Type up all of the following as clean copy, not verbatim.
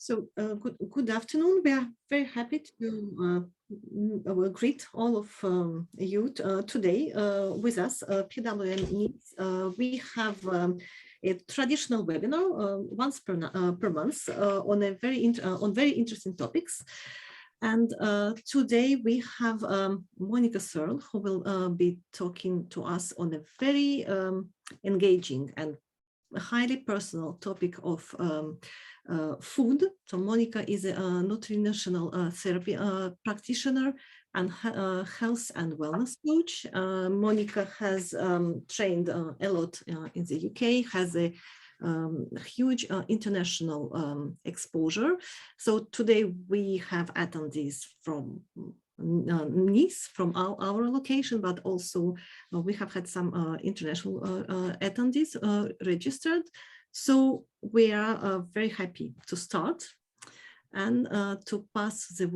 Good afternoon. We are very happy to greet all of you today with us, PWN Nice. We have a traditional webinar once per month on very interesting topics. And today we have Monika Searle, who will be talking to us on a very engaging and highly personal topic of food. So Monika is a nutritional therapy practitioner and health and wellness coach. Monika has trained a lot in the UK, has a huge international exposure. So today we have attendees from Nice, from our location, but also we have had some international attendees registered. So we are very happy to start. And to pass the,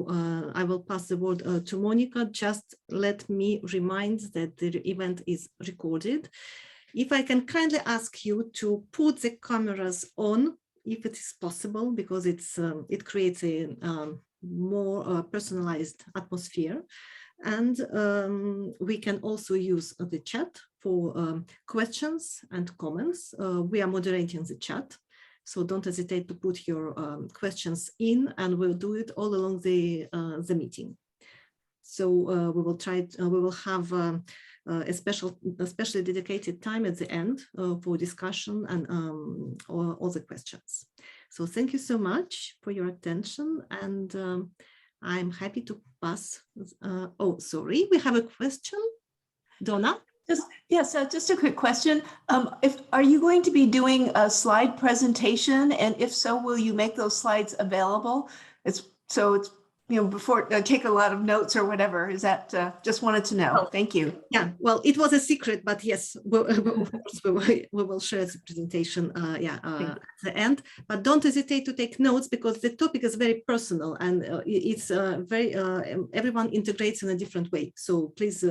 I will pass the word to Monika. Just let me remind that the event is recorded. If I can kindly ask you to put the cameras on, if it is possible, because it creates a more personalized atmosphere. And we can also use the chat for questions and comments. We are moderating the chat, so don't hesitate to put your questions in, and we'll do it all along the meeting. So we will try. We will have a specially dedicated time at the end for discussion and all the questions. So thank you so much for your attention, and I'm happy to pass. Oh, sorry, we have a question. Donna? Just a quick question. Are you going to be doing a slide presentation? And if so, will you make those slides available? It's before take a lot of notes or whatever. Is that just wanted to know? Thank you. Yeah, well, it was a secret, but yes, of course we will share the presentation at the end. But don't hesitate to take notes, because the topic is very personal, and it's very everyone integrates in a different way. So please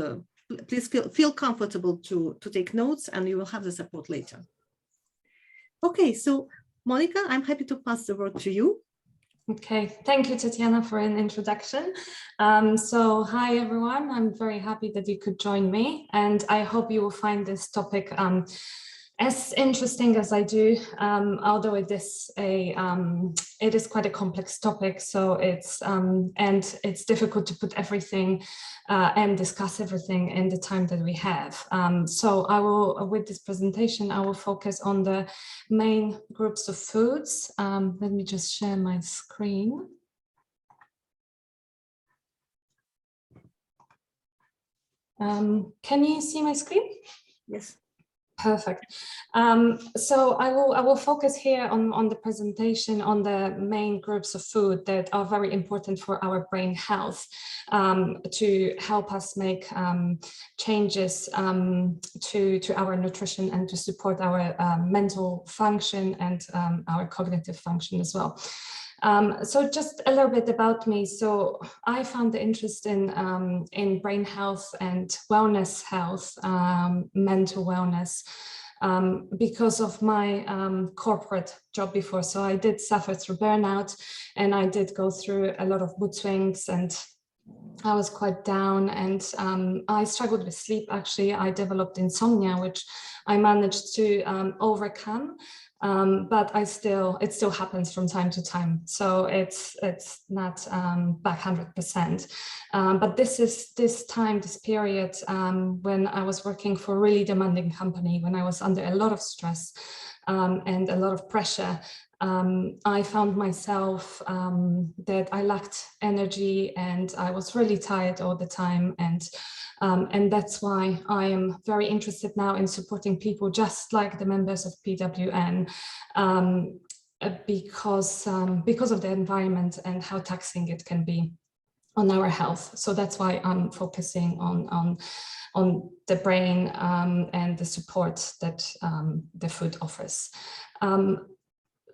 feel comfortable to take notes, and you will have the support later. Okay, so Monika, I'm happy to pass the word to you. Okay, thank you, Tatiana, for an introduction. So hi, everyone. I'm very happy that you could join me, and I hope you will find this topic as interesting as I do, although it is quite a complex topic. So it's difficult to put everything and discuss everything in the time that we have. So I will, with this presentation, I will focus on the main groups of foods. Let me just share my screen. Can you see my screen? Yes. Perfect. So I will focus here on the presentation on the main groups of food that are very important for our brain health, to help us make changes to our nutrition and to support our mental function and our cognitive function as well. So just a little bit about me. So I found the interest in brain health and wellness health, mental wellness, because of my corporate job before. So I did suffer through burnout, and I did go through a lot of mood swings, and I was quite down, and I struggled with sleep. Actually, I developed insomnia, which I managed to overcome. But it still happens from time to time. So it's not back 100%. But this period when I was working for a really demanding company, when I was under a lot of stress and a lot of pressure, I found myself that I lacked energy, and I was really tired all the time. And that's why I am very interested now in supporting people just like the members of PWN, because of the environment and how taxing it can be on our health. So that's why I'm focusing on the brain and the support that the food offers.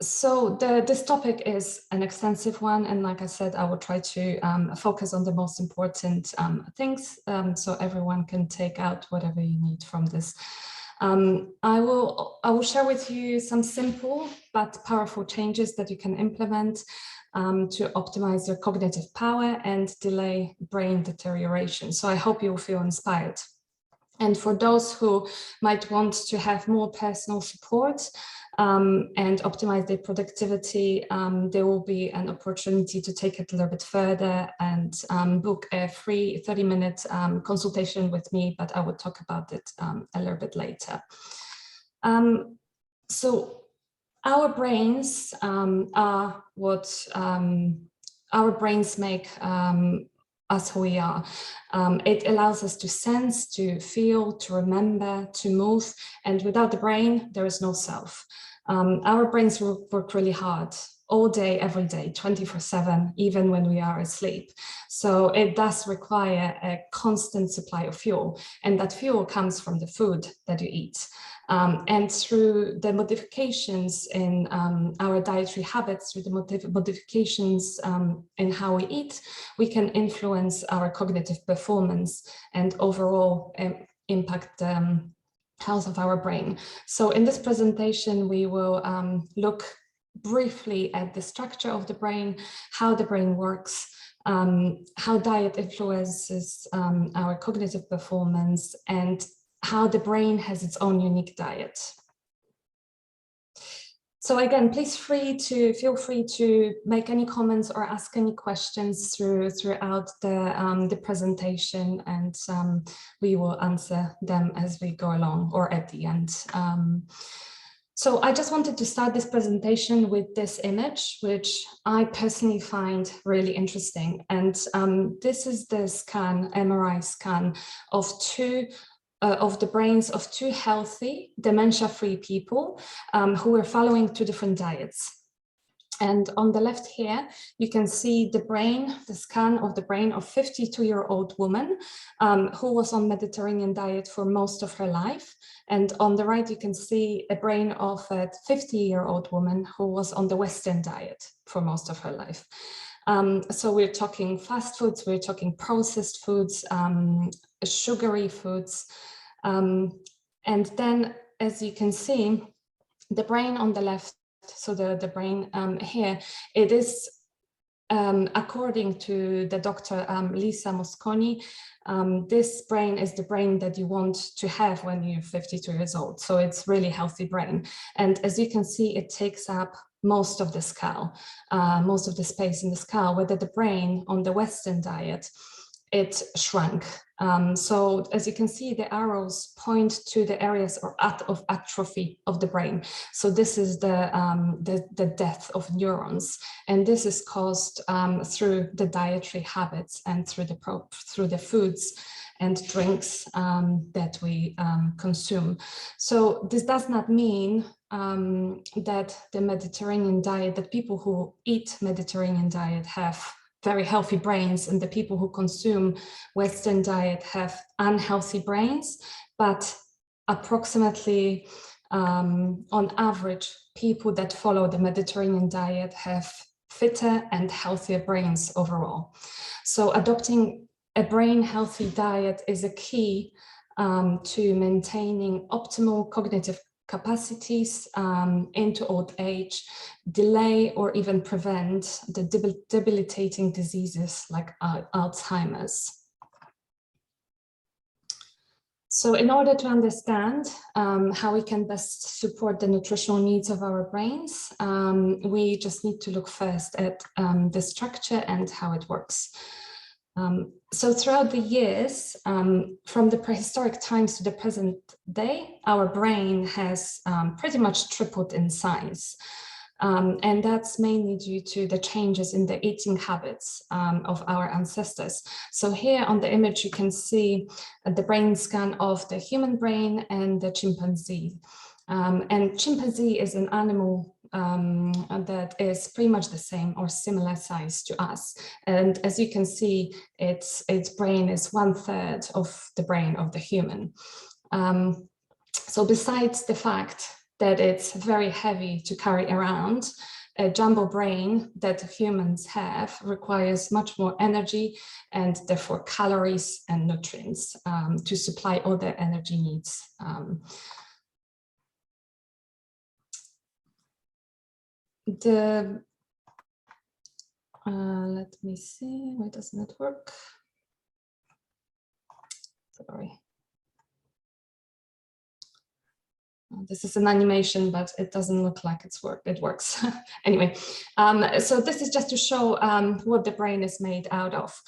So this topic is an extensive one, and like I said, I will try to focus on the most important things, so everyone can take out whatever you need from this I will share with you some simple but powerful changes that you can implement to optimize your cognitive power and delay brain deterioration. So I hope you will feel inspired. And for those who might want to have more personal support and optimize their productivity, there will be an opportunity to take it a little bit further and book a free 30-minute consultation with me, but I will talk about it a little bit later. So our brains are what our brains make us who we are. It allows us to sense, to feel, to remember, to move, and without the brain, there is no self. Our brains work really hard all day, every day, 24/7, even when we are asleep. So it does require a constant supply of fuel, and that fuel comes from the food that you eat. And through the modifications in our dietary habits, through the modifications in how we eat, we can influence our cognitive performance and overall impact the health of our brain. So in this presentation, we will look briefly at the structure of the brain, how the brain works, how diet influences our cognitive performance, and how the brain has its own unique diet. So again, feel free to make any comments or ask any questions throughout the presentation, and we will answer them as we go along or at the end. So I just wanted to start this presentation with this image, which I personally find really interesting. And this is the scan, MRI scan of the brains of two healthy, dementia-free people who were following two different diets. And on the left here, you can see the scan of the brain of a 52-year-old woman who was on Mediterranean diet for most of her life. And on the right, you can see a brain of a 50-year-old woman who was on the Western diet for most of her life. So we're talking fast foods, we're talking processed foods, sugary foods. And then, as you can see, the brain on the left, so the brain here, it is, according to the Dr. Lisa Mosconi, this brain is the brain that you want to have when you're 52 years old. So it's really healthy brain. And as you can see, it takes up most of the skull, most of the space in the skull, whether the brain on the Western diet, it shrunk. So as you can see, the arrows point to the areas of atrophy of the brain. So this is the death of neurons, and this is caused through the dietary habits and through the foods and drinks that we consume. So this does not mean that the Mediterranean diet, that people who eat Mediterranean diet have very healthy brains, and the people who consume Western diet have unhealthy brains, but approximately on average, people that follow the Mediterranean diet have fitter and healthier brains overall. So adopting a brain healthy diet is a key to maintaining optimal cognitive capacities into old age, delay or even prevent the debilitating diseases like Alzheimer's. So in order to understand how we can best support the nutritional needs of our brains, we just need to look first at the structure and how it works. So throughout the years, from the prehistoric times to the present day, our brain has pretty much tripled in size. And that's mainly due to the changes in the eating habits of our ancestors. So here on the image, you can see the brain scan of the human brain and the chimpanzee. And chimpanzee is an animal that is pretty much the same or similar size to us. And as you can see, its brain is 1/3 of the brain of the human. So besides the fact that it's very heavy to carry around, a jumbo brain that humans have requires much more energy and therefore calories and nutrients to supply all their energy needs. let me see, why doesn't it work? Sorry. This is an animation, but it doesn't look like it works. Anyway, so this is just to show what the brain is made out of.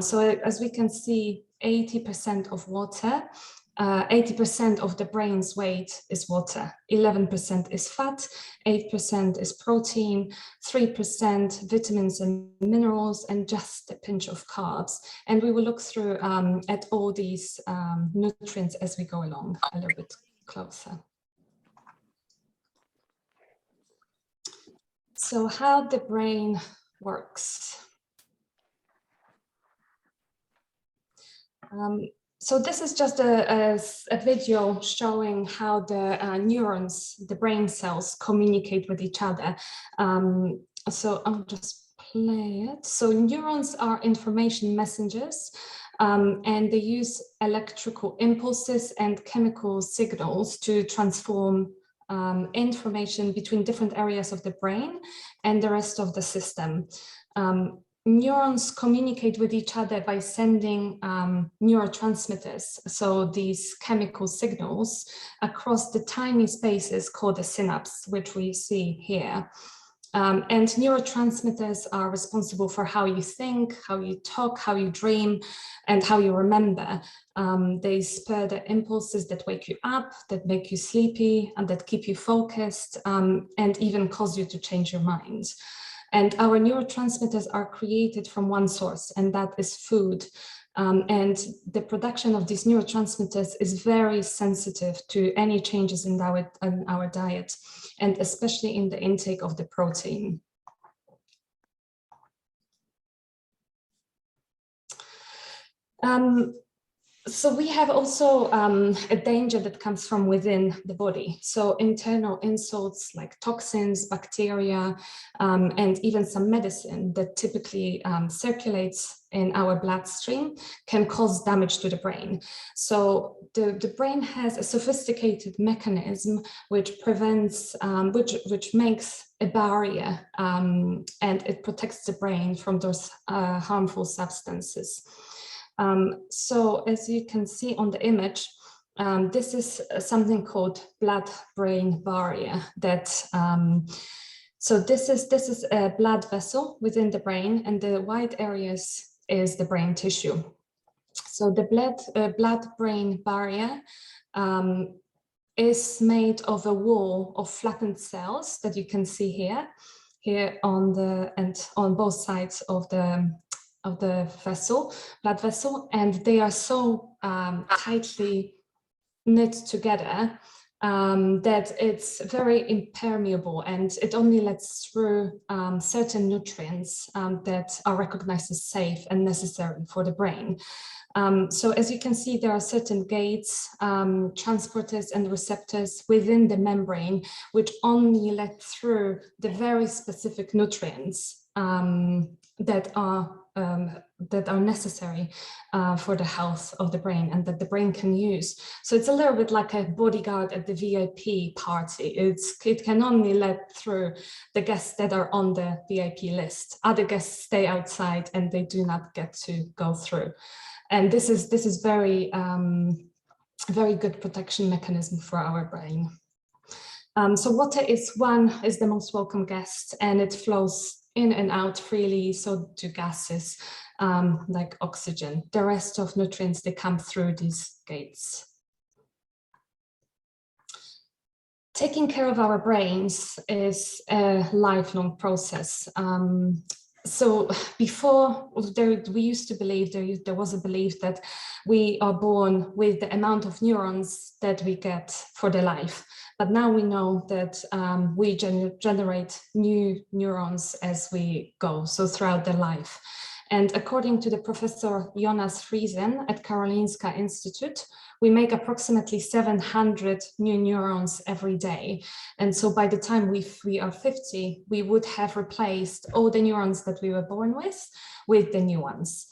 So as we can see, 80% of water, 80% of the brain's weight is water, 11% is fat, 8% is protein, 3% vitamins and minerals, and just a pinch of carbs. And we will look through at all these nutrients as we go along a little bit closer. So how the brain works. So this is just a video showing how the neurons, the brain cells, communicate with each other. So I'll just play it. So neurons are information messengers, and they use electrical impulses and chemical signals to transform information between different areas of the brain and the rest of the system. Neurons communicate with each other by sending neurotransmitters, so these chemical signals, across the tiny spaces called the synapse, which we see here. And neurotransmitters are responsible for how you think, how you talk, how you dream, and how you remember. They spur the impulses that wake you up, that make you sleepy, and that keep you focused, and even cause you to change your mind. And our neurotransmitters are created from one source, and that is food. And the production of these neurotransmitters is very sensitive to any changes in our diet, and especially in the intake of the protein. So we have also a danger that comes from within the body. So internal insults like toxins, bacteria, and even some medicine that typically circulates in our bloodstream can cause damage to the brain. So the brain has a sophisticated mechanism which prevents, which makes a barrier, and it protects the brain from those harmful substances. So as you can see on the image, this is something called blood-brain barrier. That so this is a blood vessel within the brain, and the white areas is the brain tissue. So the blood-brain barrier is made of a wall of flattened cells that you can see here on both sides of the blood vessel, and they are so tightly knit together that it's very impermeable, and it only lets through certain nutrients that are recognized as safe and necessary for the brain. So as you can see, there are certain gates, transporters and receptors within the membrane, which only let through the very specific nutrients that are necessary for the health of the brain and that the brain can use. So it's a little bit like a bodyguard at the VIP party. It can only let through the guests that are on the VIP list. Other guests stay outside and they do not get to go through. And this is very, very good protection mechanism for our brain. So water is the most welcome guest, and it flows in and out freely, so do gases like oxygen. The rest of nutrients, they come through these gates. Taking care of our brains is a lifelong process. So before, we used to believe, there was a belief that we are born with the amount of neurons that we get for the life. But now we know that we generate new neurons as we go, so throughout the life. And according to the Professor Jonas Friesen at Karolinska Institute, we make approximately 700 new neurons every day. And so by the time we are 50, we would have replaced all the neurons that we were born with the new ones.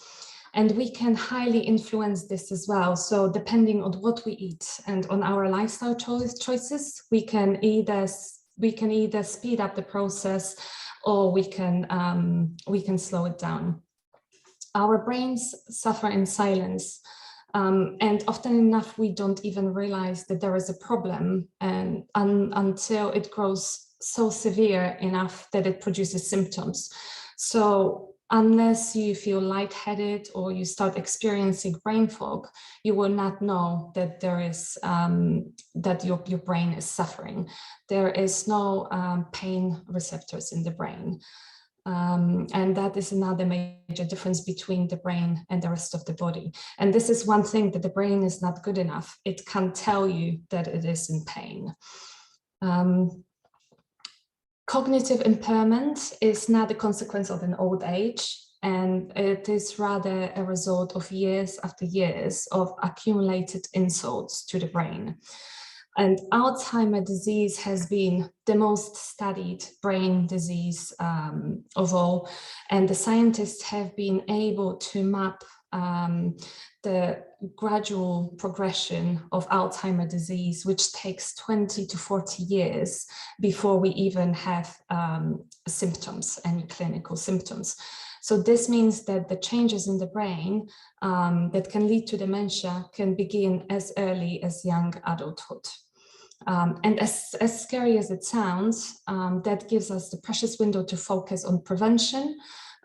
And we can highly influence this as well. So depending on what we eat and on our lifestyle choices, we can either we can either speed up the process or we can slow it down. Our brains suffer in silence. And often enough, we don't even realize that there is a problem until it grows so severe enough that it produces symptoms. So unless you feel lightheaded or you start experiencing brain fog, you will not know that there is that your brain is suffering. There is no pain receptors in the brain. And that is another major difference between the brain and the rest of the body. And this is one thing that the brain is not good enough. It can tell you that it is in pain. Cognitive impairment is not a consequence of an old age, and it is rather a result of years after years of accumulated insults to the brain. And Alzheimer's disease has been the most studied brain disease of all. And the scientists have been able to map the gradual progression of Alzheimer's disease, which takes 20 to 40 years before we even have symptoms, any clinical symptoms. So this means that the changes in the brain that can lead to dementia can begin as early as young adulthood. And as scary as it sounds, that gives us the precious window to focus on prevention.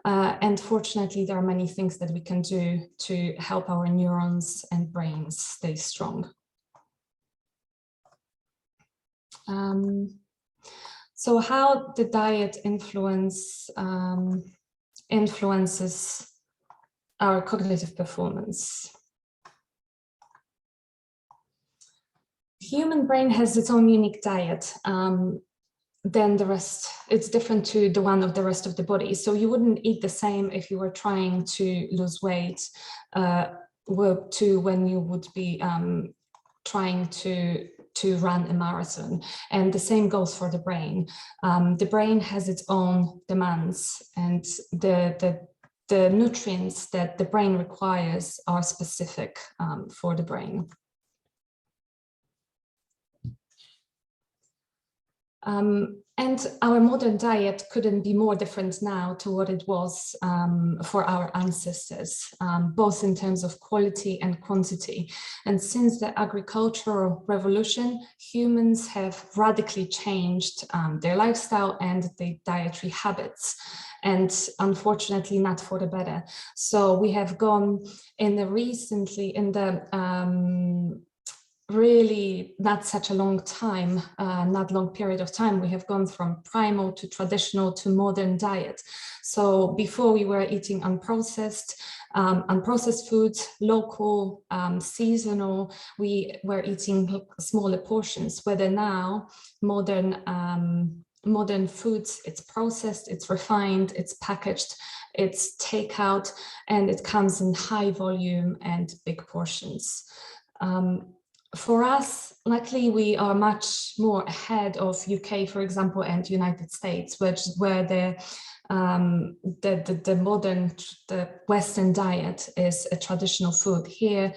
And fortunately, there are many things that we can do to help our neurons and brains stay strong. So how the diet influences our cognitive performance. Human brain has its own unique diet. Then the rest, it's different to the one of the rest of the body. So you wouldn't eat the same if you were trying to lose weight to when you would be trying to run a marathon. And the same goes for the brain. The brain has its own demands, and the nutrients that the brain requires are specific for the brain. And our modern diet couldn't be more different now to what it was for our ancestors, both in terms of quality and quantity. And since the agricultural revolution, humans have radically changed their lifestyle and their dietary habits, and unfortunately not for the better. So we have gone really not such a long time, not long period of time, we have gone from primal to traditional to modern diet. So before we were eating unprocessed foods, local, seasonal, we were eating smaller portions, whether now modern foods, it's processed, it's refined, it's packaged, it's takeout, and it comes in high volume and big portions. For us, luckily, we are much more ahead of UK, for example, and United States, where the Western diet is a traditional food. Here,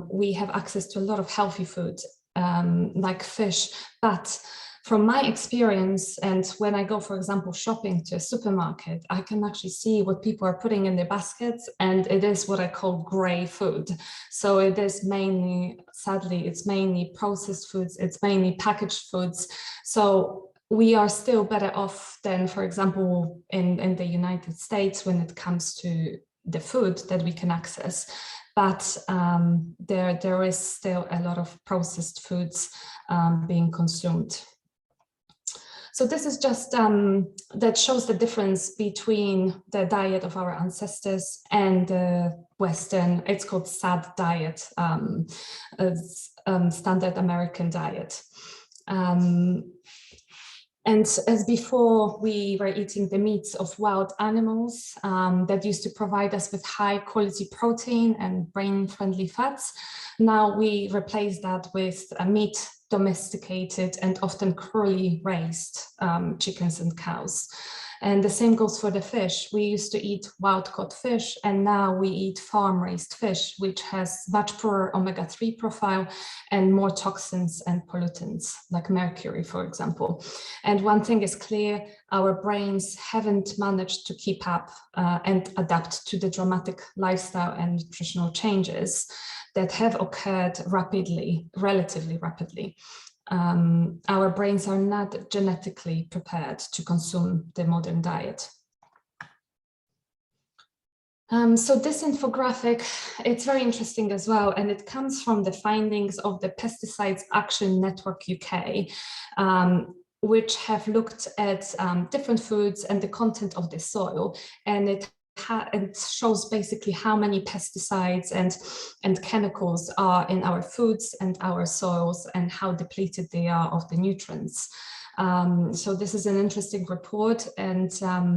we have access to a lot of healthy food, like fish, but from my experience, and when I go, for example, shopping to a supermarket, I can actually see what people are putting in their baskets, and it is what I call gray food. So it is mainly, sadly, it's mainly processed foods, it's mainly packaged foods. So we are still better off than, for example, in the United States when it comes to the food that we can access. But there is still a lot of processed foods being consumed. So this is just, that shows the difference between the diet of our ancestors and the Western, it's called SAD diet, standard American diet. And as before, we were eating the meats of wild animals that used to provide us with high quality protein and brain-friendly fats. Now we replace that with meat domesticated and often cruelly raised chickens and cows. And the same goes for the fish. We used to eat wild-caught fish, and now we eat farm-raised fish, which has much poorer omega-3 profile and more toxins and pollutants, like mercury, for example. And one thing is clear, our brains haven't managed to keep up and adapt to the dramatic lifestyle and nutritional changes that have occurred rapidly, relatively rapidly. Our brains are not genetically prepared to consume the modern diet. So this infographic, it's very interesting as well, and it comes from the findings of the Pesticides Action Network UK, which have looked at different foods and the content of the soil, and it shows basically how many pesticides and chemicals are in our foods and our soils and how depleted they are of the nutrients. So this is an interesting report, and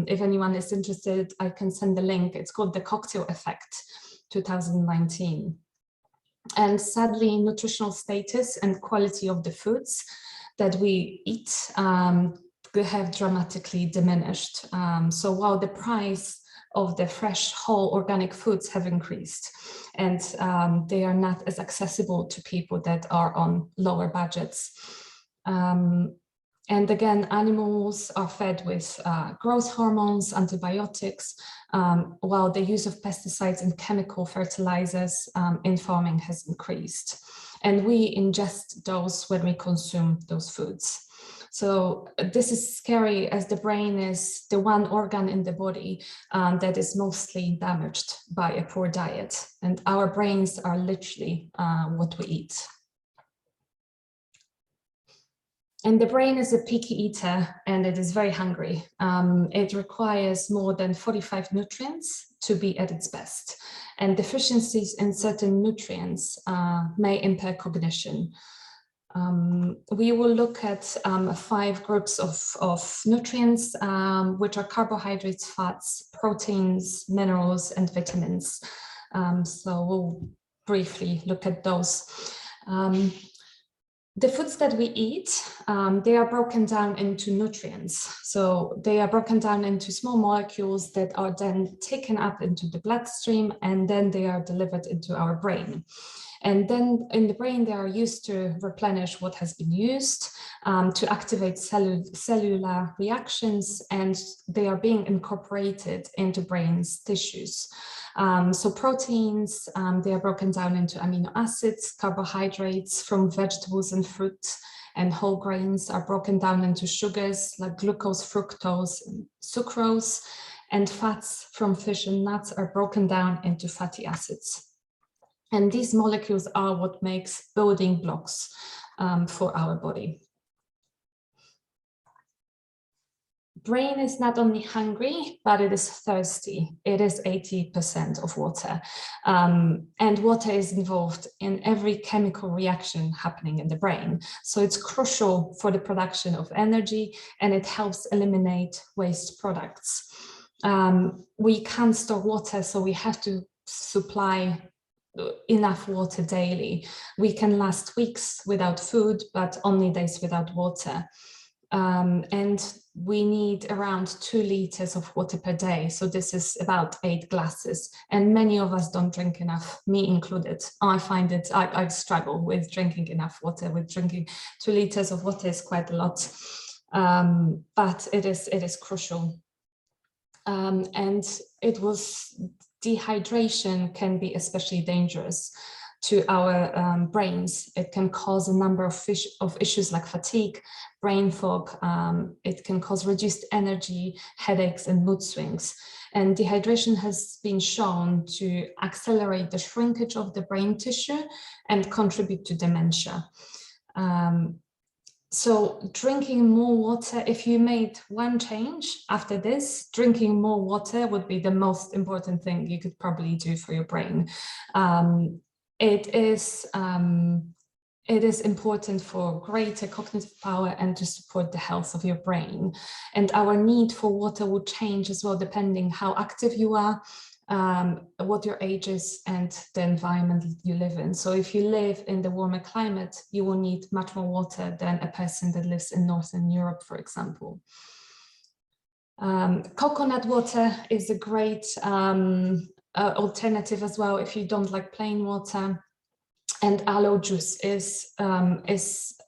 if anyone is interested, I can send the link. It's called The Cocktail Effect 2019. And sadly, nutritional status and quality of the foods that we eat have dramatically diminished. So while the price of the fresh, whole organic foods have increased, and they are not as accessible to people that are on lower budgets. And again, animals are fed with growth hormones, antibiotics, while the use of pesticides and chemical fertilizers in farming has increased. And we ingest those when we consume those foods. So this is scary, as the brain is the one organ in the body that is mostly damaged by a poor diet. And our brains are literally what we eat. And the brain is a picky eater, and it is very hungry. It requires more than 45 nutrients to be at its best. And deficiencies in certain nutrients may impair cognition. We will look at 5 groups of nutrients, which are carbohydrates, fats, proteins, minerals, and vitamins. So we'll briefly look at those. The foods that we eat, they are broken down into nutrients. So they are broken down into small molecules that are then taken up into the bloodstream, and then they are delivered into our brain. And then in the brain, they are used to replenish what has been used, to activate cellular reactions, and they are being incorporated into brain's tissues. So proteins, they are broken down into amino acids. Carbohydrates from vegetables and fruits and whole grains are broken down into sugars like glucose, fructose, and sucrose. And fats from fish and nuts are broken down into fatty acids. And these molecules are what makes building blocks for our body. Brain is not only hungry, but it is thirsty. It is 80% of water. And water is involved in every chemical reaction happening in the brain. So it's crucial for the production of energy, and it helps eliminate waste products. We can't store water, so we have to supply enough water daily. We can last weeks without food, but only days without water. And we need around 2 liters of water per day. So this is about 8 glasses. And many of us don't drink enough, me included. I find it, I struggle with drinking enough water. With drinking 2 liters of water is quite a lot, but it is crucial. And dehydration can be especially dangerous to our brains. It can cause a number of issues like fatigue, brain fog. It can cause reduced energy, headaches, and mood swings. And dehydration has been shown to accelerate the shrinkage of the brain tissue and contribute to dementia. So drinking more water, if you made one change after this, drinking more water would be the most important thing you could probably do for your brain. It is important for greater cognitive power and to support the health of your brain. And our need for water will change as well, depending how active you are, what your age is, and the environment you live in. So if you live in the warmer climate, you will need much more water than a person that lives in Northern Europe, for example. Coconut water is a great alternative as well if you don't like plain water. And aloe juice is a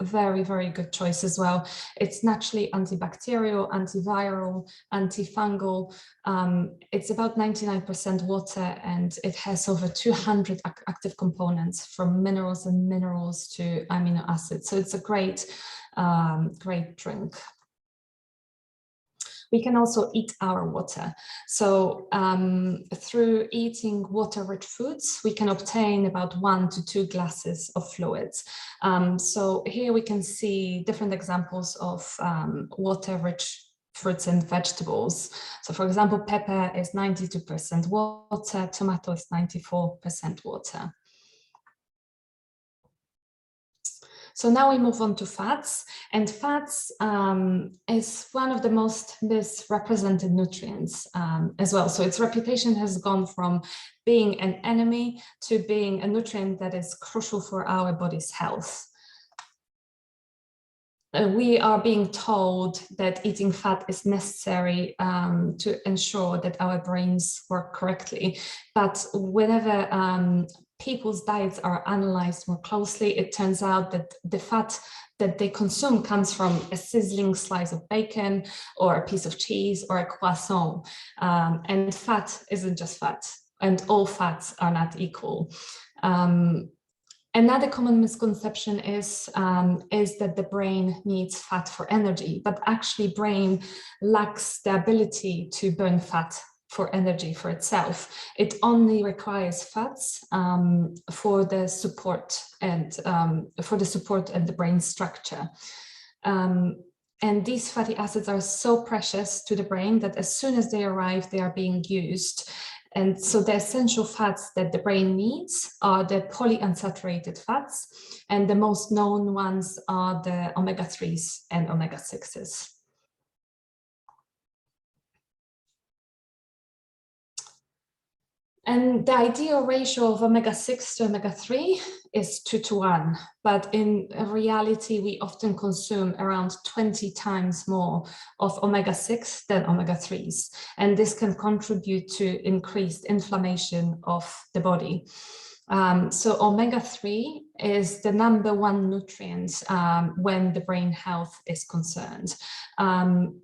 very, very good choice as well. It's naturally antibacterial, antiviral, antifungal. It's about 99% water, and it has over 200 active components, from minerals and minerals to amino acids. So it's a great, great drink. We can also eat our water. So through eating water-rich foods, we can obtain about 1 to 2 glasses of fluids. So here we can see different examples of water-rich fruits and vegetables. So for example, pepper is 92% water, tomato is 94% water. So now we move on to fats, and fats is one of the most misrepresented nutrients as well. So its reputation has gone from being an enemy to being a nutrient that is crucial for our body's health. We are being told that eating fat is necessary to ensure that our brains work correctly. But whenever people's diets are analyzed more closely, it turns out that the fat that they consume comes from a sizzling slice of bacon or a piece of cheese or a croissant. And fat isn't just fat, and all fats are not equal. Another common misconception is that the brain needs fat for energy, but actually brain lacks the ability to burn fat for energy for itself. It only requires fats for the support and the brain structure. And these fatty acids are so precious to the brain that as soon as they arrive, they are being used. And so the essential fats that the brain needs are the polyunsaturated fats, and the most known ones are the omega-3s and omega-6s. And the ideal ratio of omega-6 to omega-3 is 2 to 1, but in reality, we often consume around 20 times more of omega-6 than omega-3s. And this can contribute to increased inflammation of the body. So omega-3 is the #1 nutrient when the brain health is concerned.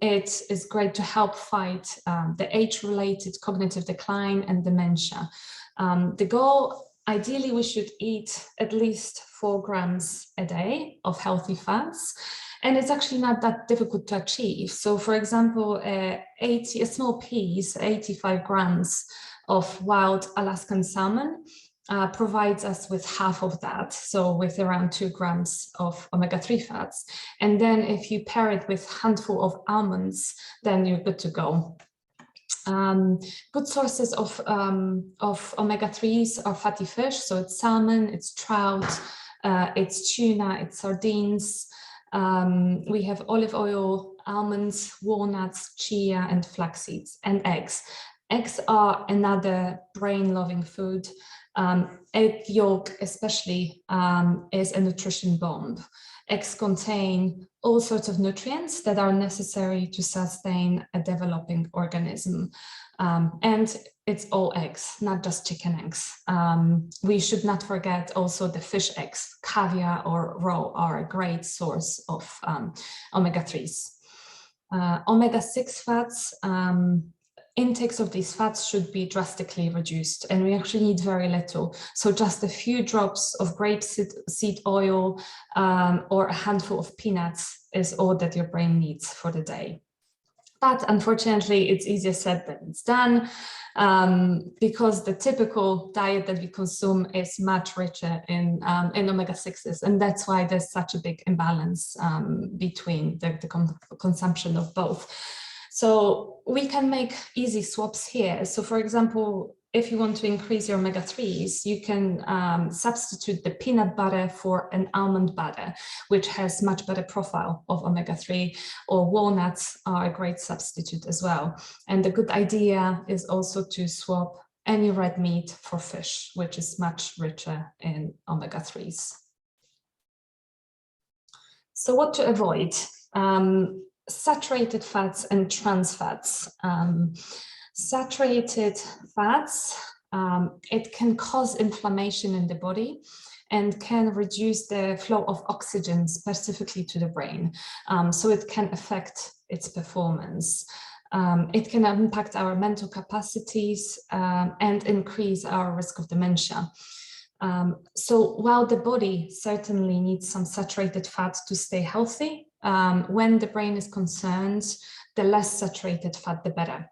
It is great to help fight the age-related cognitive decline and dementia. The goal, ideally, we should eat at least 4 grams a day of healthy fats. And it's actually not that difficult to achieve. So for example, a small piece, 85 grams of wild Alaskan salmon, provides us with half of that, so with around 2 grams of omega-3 fats. And then if you pair it with a handful of almonds, then you're good to go. Good sources of omega-3s are fatty fish, so it's salmon, it's trout, it's tuna, it's sardines. We have olive oil, almonds, walnuts, chia, and flax seeds, and eggs. Eggs are another brain-loving food. Egg yolk especially is a nutrition bomb. Eggs contain all sorts of nutrients that are necessary to sustain a developing organism. And it's all eggs, not just chicken eggs. We should not forget also the fish eggs. Caviar or roe are a great source of omega-3s. Omega-6 fats, intakes of these fats should be drastically reduced, and we actually need very little. So just a few drops of grapeseed oil or a handful of peanuts is all that your brain needs for the day. But unfortunately, it's easier said than it's done, because the typical diet that we consume is much richer in omega-6s, and that's why there's such a big imbalance between the consumption of both. So we can make easy swaps here. So for example, if you want to increase your omega-3s, you can substitute the peanut butter for an almond butter, which has much better profile of omega-3, or walnuts are a great substitute as well. And the good idea is also to swap any red meat for fish, which is much richer in omega-3s. So what to avoid? saturated fats and trans fats. Saturated fats, it can cause inflammation in the body and can reduce the flow of oxygen specifically to the brain. So it can affect its performance. It can impact our mental capacities and increase our risk of dementia. So while the body certainly needs some saturated fat to stay healthy, when the brain is concerned, the less saturated fat, the better.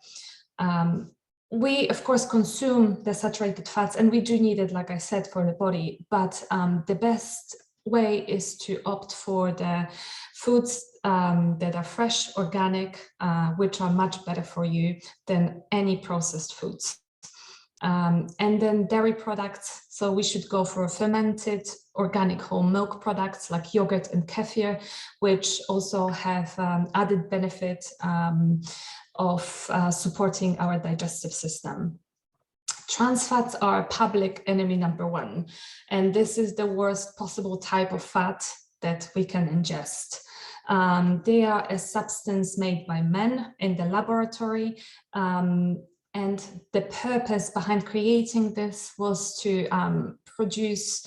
We, of course, consume the saturated fats, and we do need it, like I said, for the body, but the best way is to opt for the foods that are fresh, organic, which are much better for you than any processed foods. And then dairy products, so we should go for fermented organic whole milk products like yogurt and kefir, which also have added benefit of supporting our digestive system. Trans fats are public enemy #1, and this is the worst possible type of fat that we can ingest. They are a substance made by men in the laboratory, and the purpose behind creating this was to produce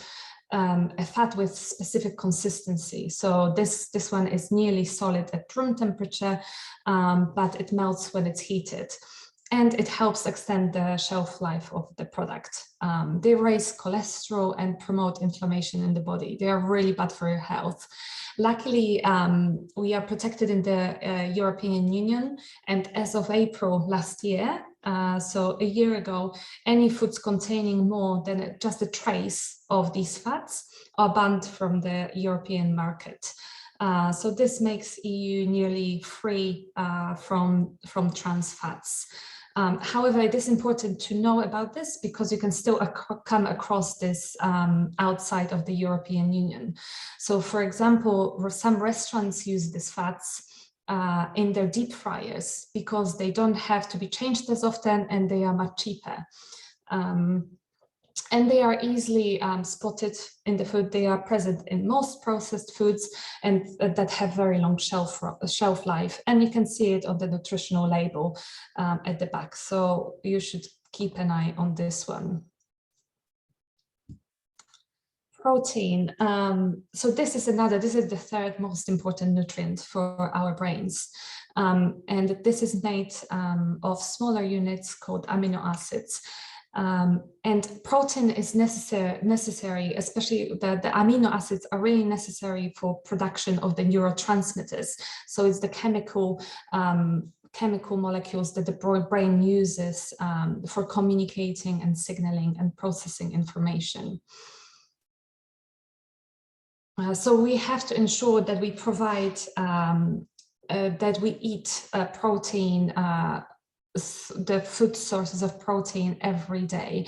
a fat with specific consistency. So this one is nearly solid at room temperature, but it melts when it's heated. And it helps extend the shelf life of the product. They raise cholesterol and promote inflammation in the body. They are really bad for your health. Luckily, we are protected in the European Union, and as of April last year, so a year ago, any foods containing more than just a trace of these fats are banned from the European market. So this makes EU nearly free from trans fats. However, it is important to know about this because you can still come across this outside of the European Union. So, for example, some restaurants use these fats in their deep fryers because they don't have to be changed as often and they are much cheaper. And they are easily spotted in the food. They are present in most processed foods and that have very long shelf life. And you can see it on the nutritional label at the back. So you should keep an eye on this one. Protein. So this is the third most important nutrient for our brains. And this is made of smaller units called amino acids. And protein is necessary, especially the amino acids are really necessary for production of the neurotransmitters. So it's the chemical molecules that the brain uses for communicating and signaling and processing information. So we have to ensure that we provide, that we eat protein, the food sources of protein every day.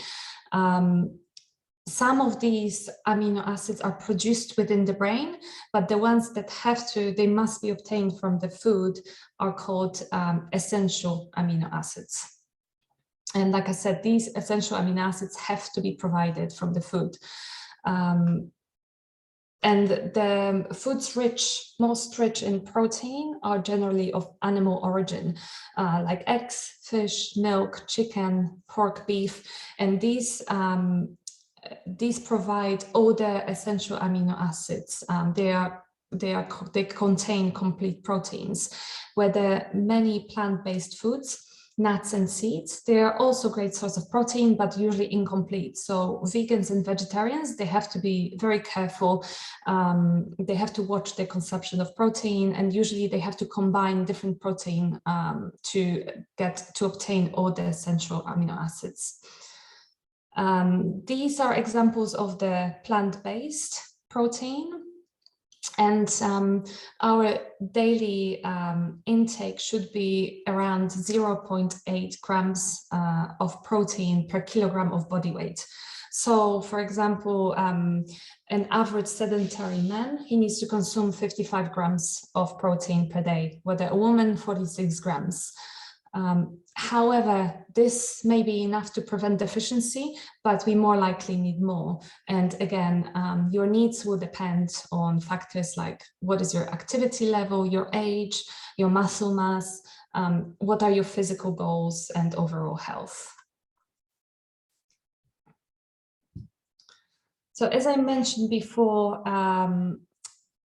Some of these amino acids are produced within the brain, but the ones that they must be obtained from the food are called essential amino acids. And like I said, these essential amino acids have to be provided from the food. And the foods most rich in protein are generally of animal origin, like eggs, fish, milk, chicken, pork, beef, and these provide all the essential amino acids. They contain complete proteins, where the many plant-based foods, nuts and seeds, they are also a great source of protein, but usually incomplete. So vegans and vegetarians, they have to be very careful. They have to watch their consumption of protein, and usually they have to combine different protein to obtain all the essential amino acids. These are examples of the plant-based protein. And our daily intake should be around 0.8 grams of protein per kilogram of body weight. So, for example, an average sedentary man, he needs to consume 55 grams of protein per day, whether a woman, 46 grams. However, this may be enough to prevent deficiency, but we more likely need more. And again, your needs will depend on factors like what is your activity level, your age, your muscle mass, what are your physical goals and overall health. So as I mentioned before,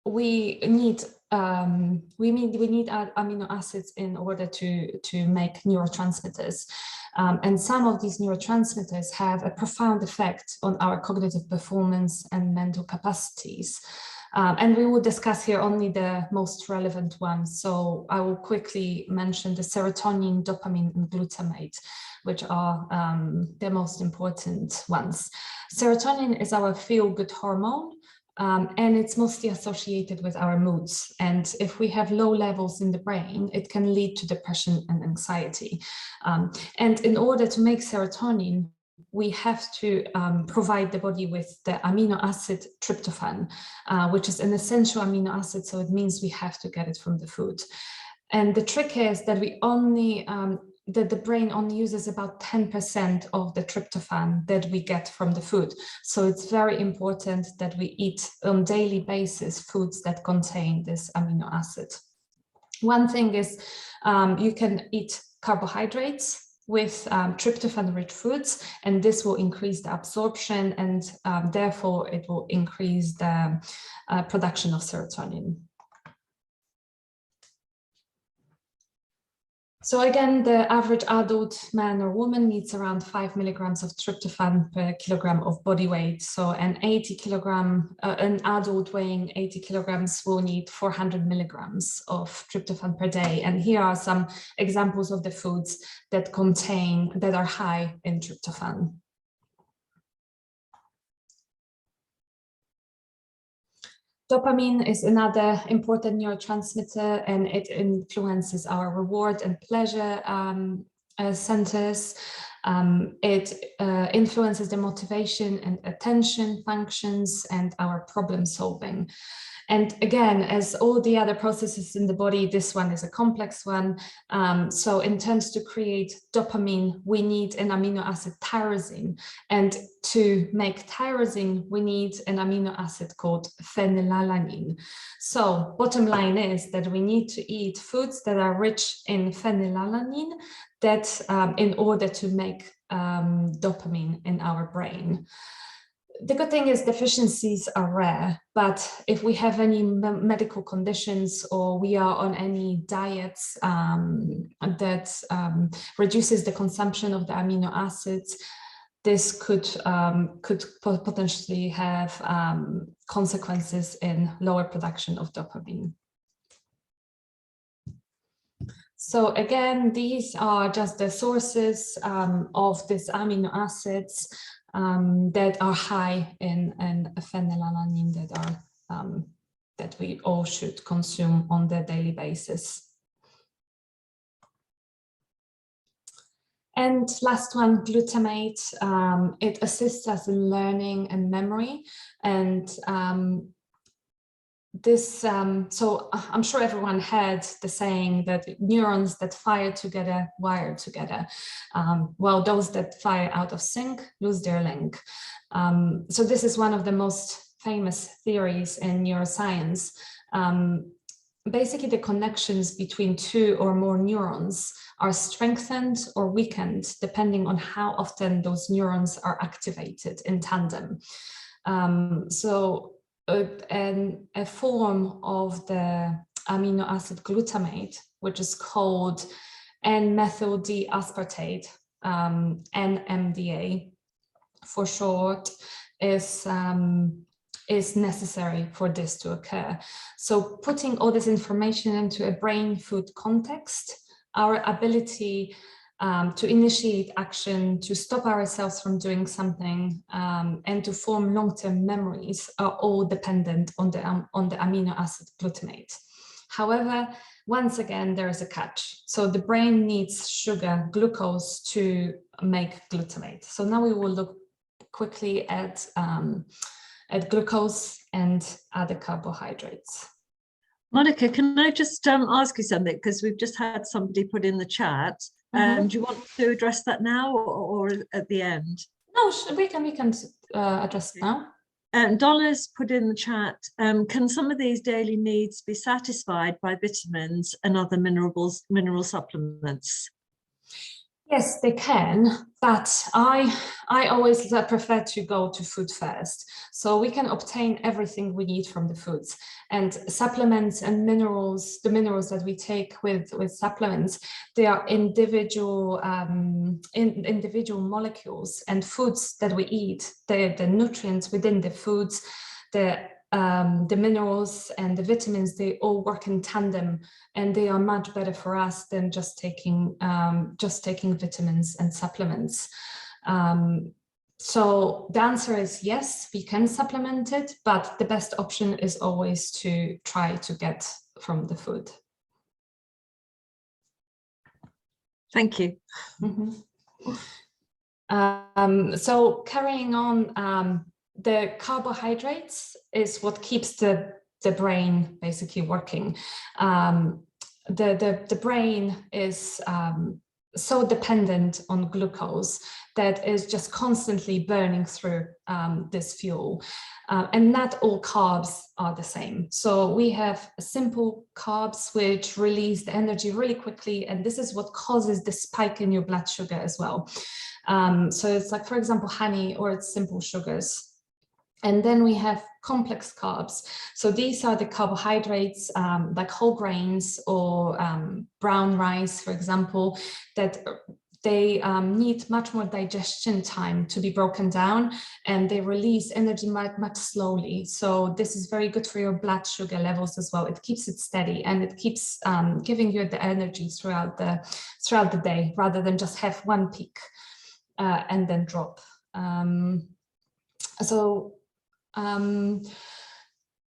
we need amino acids in order to make neurotransmitters. And some of these neurotransmitters have a profound effect on our cognitive performance and mental capacities. And we will discuss here only the most relevant ones. So I will quickly mention the serotonin, dopamine, and glutamate, which are the most important ones. Serotonin is our feel-good hormone. And it's mostly associated with our moods. And if we have low levels in the brain, it can lead to depression and anxiety. And in order to make serotonin, we have to provide the body with the amino acid tryptophan, which is an essential amino acid. So it means we have to get it from the food. And the trick is that we only that the brain only uses about 10% of the tryptophan that we get from the food. So it's very important that we eat on a daily basis foods that contain this amino acid. One thing is you can eat carbohydrates with tryptophan-rich foods, and this will increase the absorption, and therefore it will increase the production of serotonin. So again, the average adult man or woman needs around 5 milligrams of tryptophan per kilogram of body weight. So an adult weighing 80 kilograms will need 400 milligrams of tryptophan per day. And here are some examples of the foods that are high in tryptophan. Dopamine is another important neurotransmitter, and it influences our reward and pleasure centers. It influences the motivation and attention functions and our problem solving. And again, as all the other processes in the body, this one is a complex one. So in terms to create dopamine, we need an amino acid tyrosine. And to make tyrosine, we need an amino acid called phenylalanine. So bottom line is that we need to eat foods that are rich in phenylalanine in order to make dopamine in our brain. The good thing is deficiencies are rare, but if we have any medical conditions or we are on any diets that reduces the consumption of the amino acids, this could potentially have consequences in lower production of dopamine. So again, these are just the sources of these amino acids that are high in phenylalanine that we all should consume on the daily basis. And last one, glutamate. It assists us in learning and memory. And so I'm sure everyone heard the saying that neurons that fire together wire together. Well, those that fire out of sync lose their link. So this is one of the most famous theories in neuroscience. Basically, the connections between two or more neurons are strengthened or weakened depending on how often those neurons are activated in tandem. And a form of the amino acid glutamate, which is called N-methyl D-aspartate, NMDA for short, is necessary for this to occur. So putting all this information into a brain food context, our ability to initiate action, to stop ourselves from doing something, and to form long-term memories are all dependent on the amino acid glutamate. However, once again, there is a catch. So the brain needs sugar, glucose, to make glutamate. So now we will look quickly at glucose and other carbohydrates. Monika, can I just ask you something? Because we've just had somebody put in the chat. Do you want to address that now or at the end? No, we can address now. Donna's put in the chat, can some of these daily needs be satisfied by vitamins and other mineral supplements? Yes, they can, but I always prefer to go to food first. So we can obtain everything we need from the foods, and supplements and minerals, the minerals that we take with supplements, they are individual individual molecules, and foods that we eat, the nutrients within the foods, the minerals and the vitamins, they all work in tandem, and they are much better for us than just taking vitamins and supplements. So the answer is yes, we can supplement it, but the best option is always to try to get from the food. Thank you. So carrying on, the carbohydrates is what keeps the brain basically working. The brain is so dependent on glucose that is just constantly burning through this fuel. And not all carbs are the same. So we have simple carbs which release the energy really quickly, and this is what causes the spike in your blood sugar as well. So it's like, for example, honey, or it's simple sugars. And then we have complex carbs. So these are the carbohydrates, like whole grains or brown rice, for example, that they need much more digestion time to be broken down, and they release energy much slowly. So this is very good for your blood sugar levels as well. It keeps it steady, and it keeps giving you the energy throughout the day, rather than just have one peak and then drop.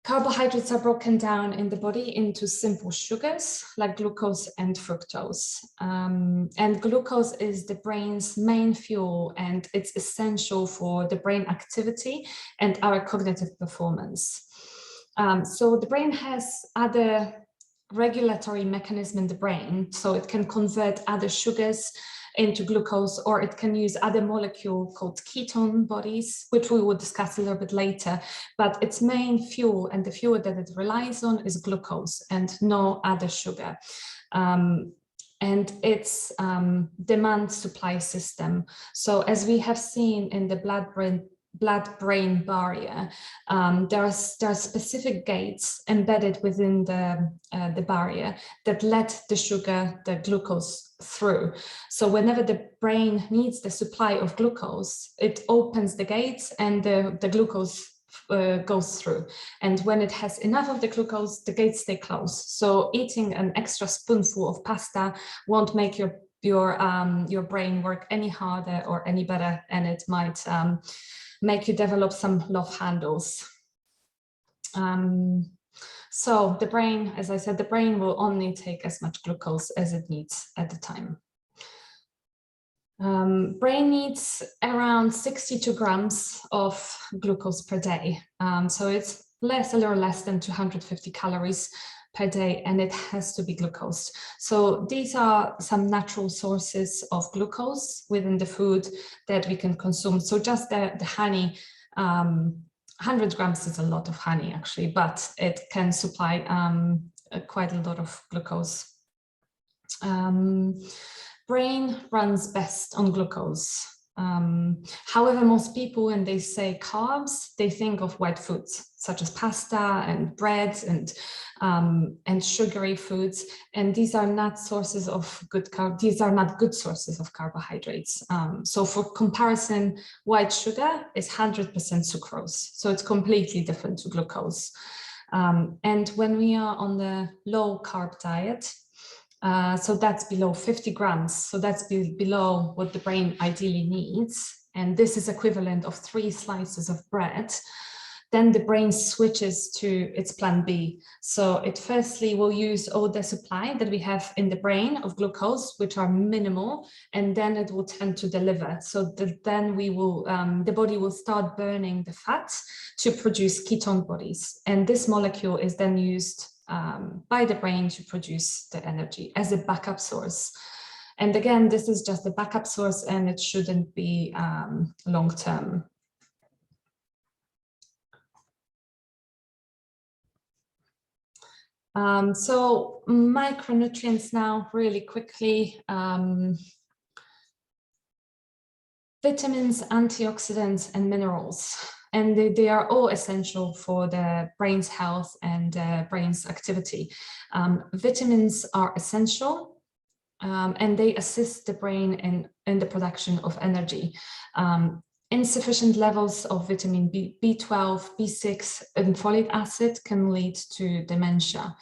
Carbohydrates are broken down in the body into simple sugars like glucose and fructose. And glucose is the brain's main fuel, and it's essential for the brain activity and our cognitive performance. So the brain has other regulatory mechanism in the brain, so it can convert other sugars into glucose, or it can use other molecule called ketone bodies, which we will discuss a little bit later. But its main fuel, and the fuel that it relies on, is glucose and no other sugar. And its demand supply system. So as we have seen in the blood-brain barrier, there are specific gates embedded within the barrier that let the sugar, the glucose, through. So whenever the brain needs the supply of glucose, it opens the gates and the glucose goes through. And when it has enough of the glucose, the gates stay closed. So eating an extra spoonful of pasta won't make your brain work any harder or any better, and it might make you develop some love handles. So the brain, as I said, the brain will only take as much glucose as it needs at the time. Brain needs around 62 grams of glucose per day. So it's a little less than 250 calories per day, and it has to be glucose. So these are some natural sources of glucose within the food that we can consume. So just the honey, 100 grams is a lot of honey actually, but it can supply quite a lot of glucose. Brain runs best on glucose. However, most people, when they say carbs, they think of white foods such as pasta and bread and sugary foods, and these are not sources of these are not good sources of carbohydrates. So for comparison, white sugar is 100% sucrose, so it's completely different to glucose. And when we are on the low carb diet, so that's below 50 grams. So that's below what the brain ideally needs. And this is equivalent of 3 slices of bread. Then the brain switches to its plan B. So it firstly will use all the supply that we have in the brain of glucose, which are minimal, and then it will tend to deliver. So then we will, the body will start burning the fat to produce ketone bodies. And this molecule is then used by the brain to produce the energy as a backup source. And again, this is just a backup source, and it shouldn't be long-term. So micronutrients now, really quickly. Vitamins, antioxidants, and minerals. And they are all essential for the brain's health and brain's activity. Vitamins are essential, and they assist the brain in the production of energy. Insufficient levels of vitamin B12, B6, and folic acid can lead to dementia.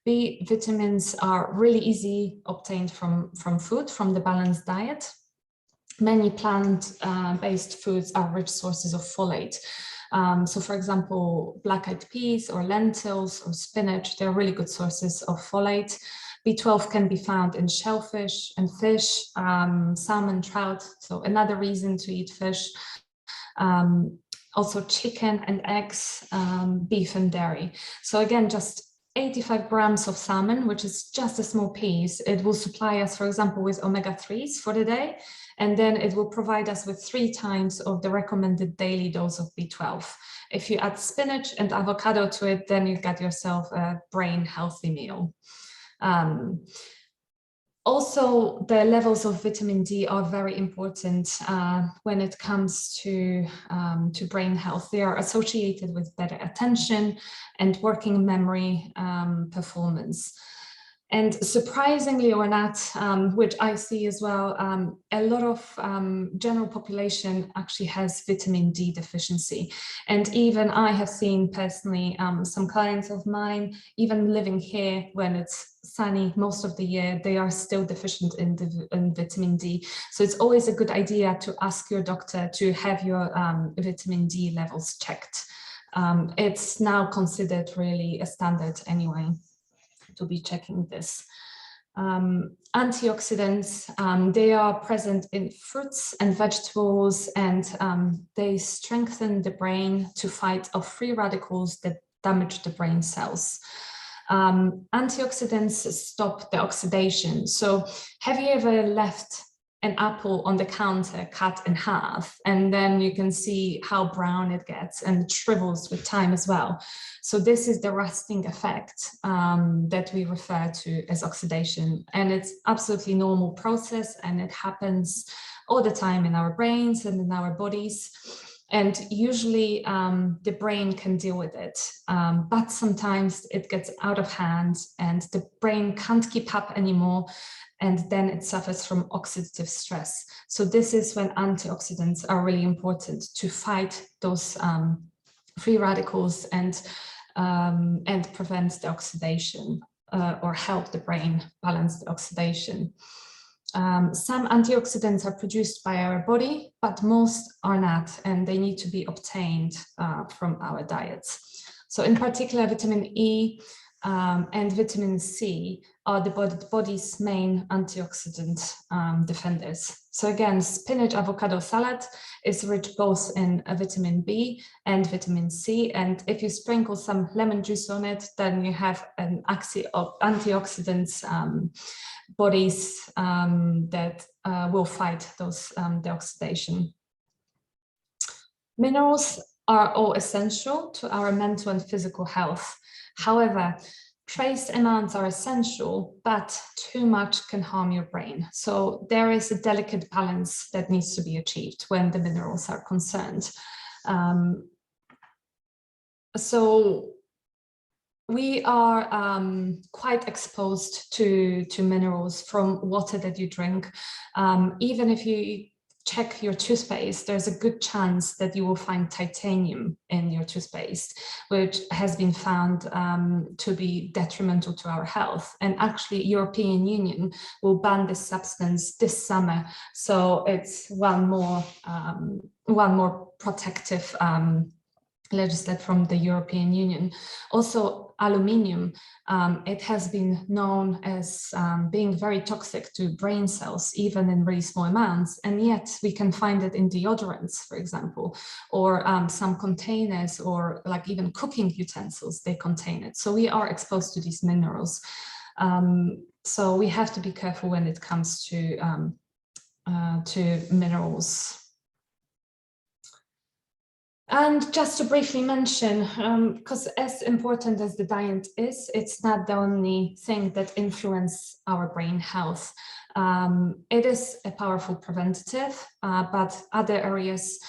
B vitamins are really easy obtained from food, from the balanced diet. Many plant-based foods are rich sources of folate. So for example, black-eyed peas or lentils or spinach, they're really good sources of folate. B12 can be found in shellfish and fish, salmon, trout, so another reason to eat fish. Also chicken and eggs, beef and dairy. So again, just 85 grams of salmon, which is just a small piece, it will supply us, for example, with omega-3s for the day, and then it will provide us with 3 times of the recommended daily dose of B12. If you add spinach and avocado to it, then you get yourself a brain healthy meal. Also, the levels of vitamin D are very important when it comes to brain health. They are associated with better attention and working memory performance. And surprisingly or not, which I see as well, a lot of general population actually has vitamin D deficiency. And even I have seen personally some clients of mine, even living here when it's sunny most of the year, they are still deficient in vitamin D. So it's always a good idea to ask your doctor to have your vitamin D levels checked. It's now considered really a standard anyway to be checking this. Antioxidants, they are present in fruits and vegetables, and they strengthen the brain to fight off free radicals that damage the brain cells. Antioxidants stop the oxidation. So have you ever left an apple on the counter cut in half, and then you can see how brown it gets and it shrivels with time as well? So this is the rusting effect that we refer to as oxidation, and it's absolutely normal process, and it happens all the time in our brains and in our bodies. And usually the brain can deal with it, but sometimes it gets out of hand and the brain can't keep up anymore, and then it suffers from oxidative stress. So this is when antioxidants are really important to fight those free radicals and prevent the oxidation or help the brain balance the oxidation. Some antioxidants are produced by our body, but most are not, and they need to be obtained from our diets. So in particular, vitamin E and vitamin C are the body's main antioxidant defenders. So again, spinach avocado salad is rich both in vitamin B and vitamin C, and if you sprinkle some lemon juice on it, then you have an antioxidants bodies that will fight those the oxidation. Minerals are all essential to our mental and physical health. However, trace amounts are essential, but too much can harm your brain. So there is a delicate balance that needs to be achieved when the minerals are concerned. So we are quite exposed to minerals from water that you drink. Even if you check your toothpaste, there's a good chance that you will find titanium in your toothpaste, which has been found to be detrimental to our health. And actually, European Union will ban this substance this summer. So it's one more protective legislation from the European Union. Also, aluminium, it has been known as being very toxic to brain cells, even in really small amounts, and yet we can find it in deodorants, for example, or some containers, or like even cooking utensils, they contain it. So we are exposed to these minerals. So we have to be careful when it comes to minerals. And just to briefly mention, because as important as the diet is, it's not the only thing that influences our brain health. It is a powerful preventative, but other areas,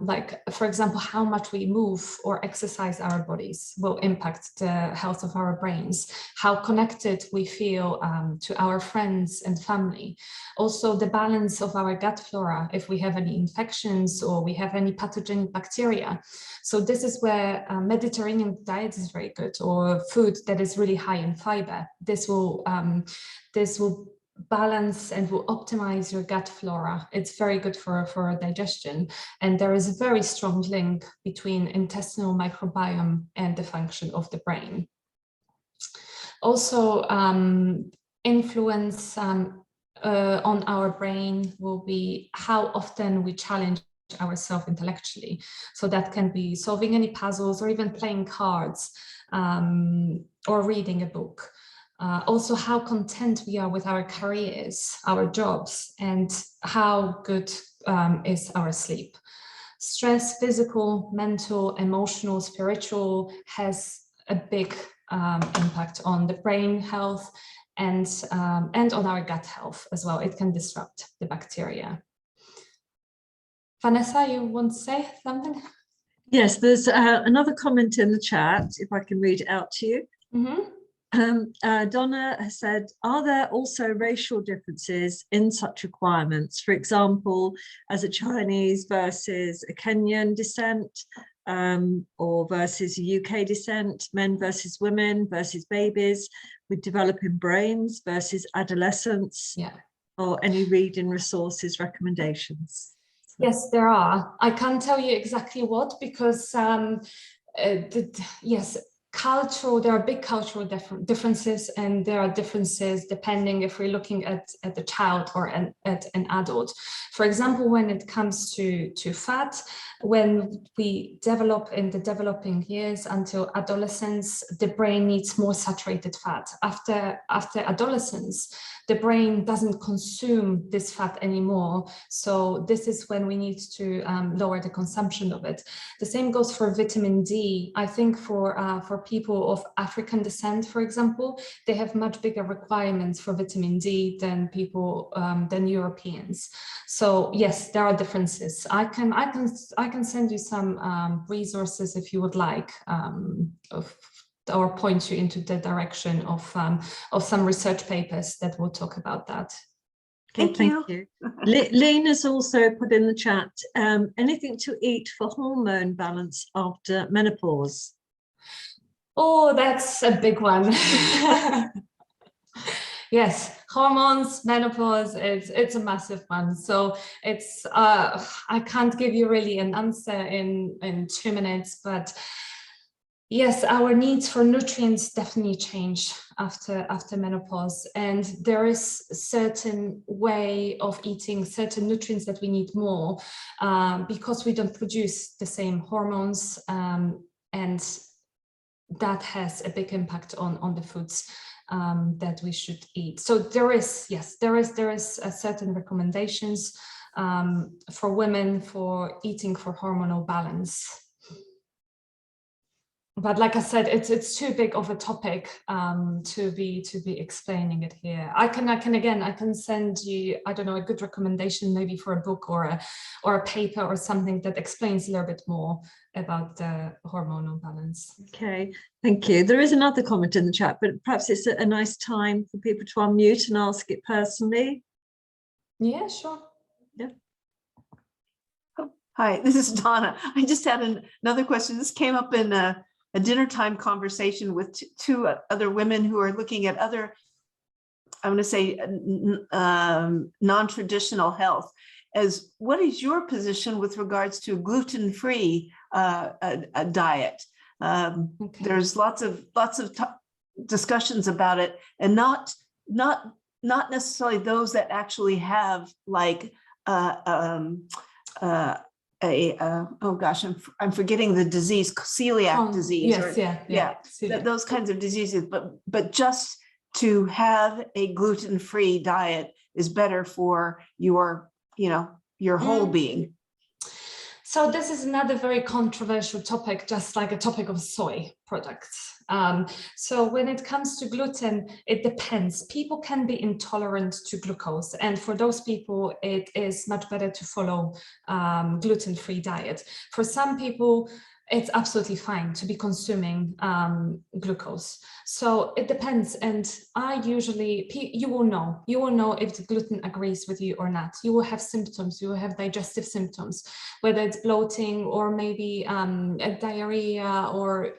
like, for example, how much we move or exercise our bodies will impact the health of our brains, how connected we feel to our friends and family. Also, the balance of our gut flora, if we have any infections or we have any pathogenic bacteria. So this is where Mediterranean diet is very good, or food that is really high in fiber. This will balance and will optimize your gut flora. It's very good for digestion. And there is a very strong link between intestinal microbiome and the function of the brain. Also, influence on our brain will be how often we challenge ourselves intellectually. So that can be solving any puzzles or even playing cards or reading a book. Also, how content we are with our careers, our jobs, and how good is our sleep. Stress, physical, mental, emotional, spiritual, has a big impact on the brain health and on our gut health as well. It can disrupt the bacteria. Vanessa, you want to say something? Yes, there's another comment in the chat, if I can read it out to you. Mm-hmm. Donna has said, are there also racial differences in such requirements? For example, as a Chinese versus a Kenyan descent, or versus a UK descent, men versus women versus babies with developing brains versus adolescents, or any reading resources recommendations? Yes, there are. I can't tell you exactly what, because yes, there are big cultural differences, and there are differences depending if we're looking at a child or at an adult. For example, when it comes to fat, when we develop in the developing years until adolescence, the brain needs more saturated fat. After adolescence, the brain doesn't consume this fat anymore. So this is when we need to lower the consumption of it. The same goes for vitamin D. I think for people of African descent, for example, they have much bigger requirements for vitamin D than people than Europeans. So yes, there are differences. I can send you some resources if you would like, or point you into the direction of some research papers that will talk about that. Thank you. Lena's also put in the chat, anything to eat for hormone balance after menopause? Oh, that's a big one. Yes, hormones, menopause, it's a massive one. So it's I can't give you really an answer in 2 minutes, but yes, our needs for nutrients definitely change after menopause, and there is a certain way of eating certain nutrients that we need more because we don't produce the same hormones, and that has a big impact on the foods that we should eat. So there is a certain recommendations for women for eating for hormonal balance. But like I said, it's too big of a topic to be explaining it here. I can send you, I don't know, a good recommendation maybe for a book or a paper or something that explains a little bit more about the hormonal balance. Okay, thank you. There is another comment in the chat, but perhaps it's a nice time for people to unmute and ask it personally. Yeah, sure. Yeah. Hi, this is Donna. I just had another question. This came up in a dinner time conversation with two other women who are looking at other, I'm going to say, non-traditional health. As what is your position with regards to gluten-free diet? Okay. There's lots of discussions about it, and not necessarily those that actually have like oh gosh, I'm forgetting the disease, celiac disease. Yes, Those kinds of diseases, but just to have a gluten-free diet is better for your whole being. So this is another very controversial topic, just like a topic of soy products. So when it comes to gluten, it depends. People can be intolerant to glucose, and for those people, it is much better to follow gluten-free diet. For some people, it's absolutely fine to be consuming glucose. So it depends. And I usually, you will know if the gluten agrees with you or not. You will have symptoms, you will have digestive symptoms, whether it's bloating or maybe a diarrhea or,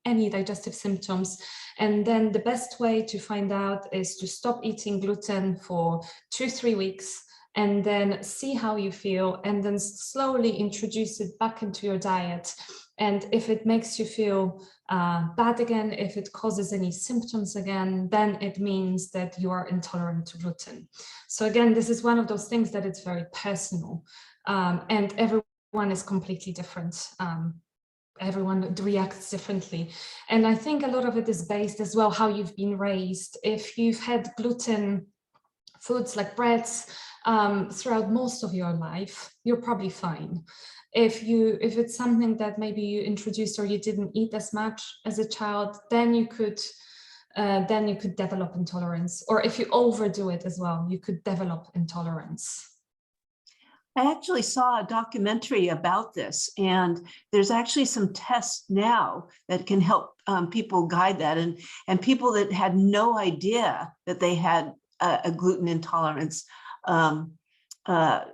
any digestive symptoms. And then the best way to find out is to stop eating gluten for 2-3 weeks, and then see how you feel, and then slowly introduce it back into your diet. And if it makes you feel bad again, if it causes any symptoms again, then it means that you are intolerant to gluten. So again, this is one of those things that it's very personal, and everyone is completely different. Everyone reacts differently. And I think a lot of it is based as well how you've been raised. If you've had gluten foods like breads throughout most of your life, you're probably fine. If it's something that maybe you introduced or you didn't eat as much as a child, then you could develop intolerance. Or if you overdo it as well, you could develop intolerance. I actually saw a documentary about this, and there's actually some tests now that can help people guide that. And people that had no idea that they had a gluten intolerance got